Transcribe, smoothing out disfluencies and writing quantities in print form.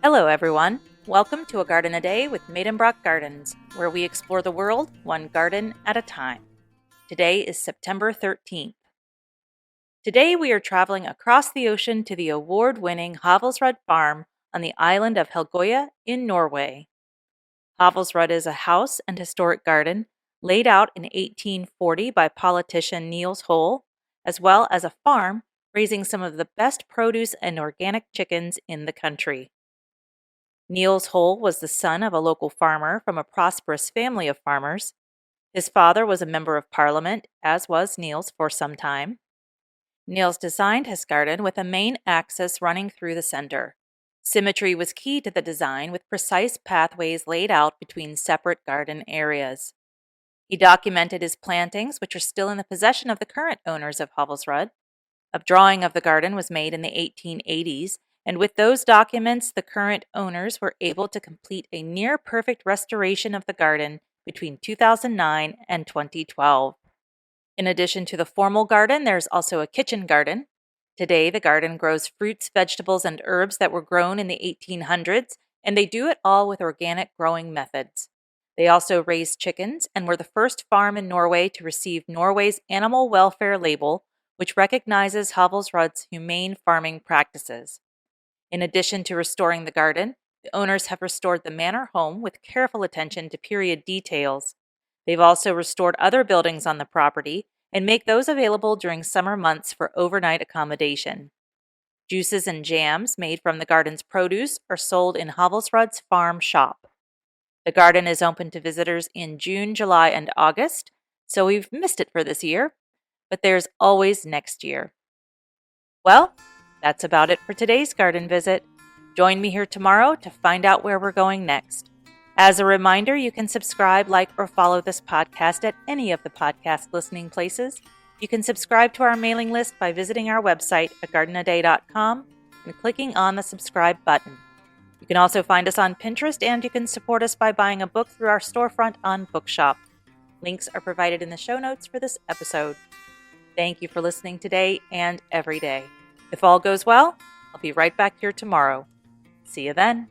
Hello, everyone. Welcome to A Garden a Day with Maidenbrock Gardens, where we explore the world one garden at a time. Today is September 13th. Today we are traveling across the ocean to the award-winning Hovelsrud Farm on the island of Helgoya in Norway. Hovelsrud is a house and historic garden laid out in 1840 by politician Niels Hole, as well as a farm raising some of the best produce and organic chickens in the country. Niels Hole was the son of a local farmer from a prosperous family of farmers. His father was a member of parliament, as was Niels for some time. Niels designed his garden with a main axis running through the center. Symmetry was key to the design, with precise pathways laid out between separate garden areas. He documented his plantings, which are still in the possession of the current owners of Hovelsrud. A drawing of the garden was made in the 1880s, and with those documents, the current owners were able to complete a near-perfect restoration of the garden between 2009 and 2012. In addition to the formal garden, there's also a kitchen garden. Today, the garden grows fruits, vegetables, and herbs that were grown in the 1800s, and they do it all with organic growing methods. They also raise chickens and were the first farm in Norway to receive Norway's animal welfare label, which recognizes Hovelsrud's humane farming practices. In addition to restoring the garden, the owners have restored the manor home with careful attention to period details. They've also restored other buildings on the property and make those available during summer months for overnight accommodation. Juices and jams made from the garden's produce are sold in Hovelsrud's farm shop. The garden is open to visitors in June, July, and August, so we've missed it for this year, but there's always next year. Well, that's about it for today's garden visit. Join me here tomorrow to find out where we're going next. As a reminder, you can subscribe, like, or follow this podcast at any of the podcast listening places. You can subscribe to our mailing list by visiting our website at gardenaday.com and clicking on the subscribe button. You can also find us on Pinterest, and you can support us by buying a book through our storefront on Bookshop. Links are provided in the show notes for this episode. Thank you for listening today and every day. If all goes well, I'll be right back here tomorrow. See you then.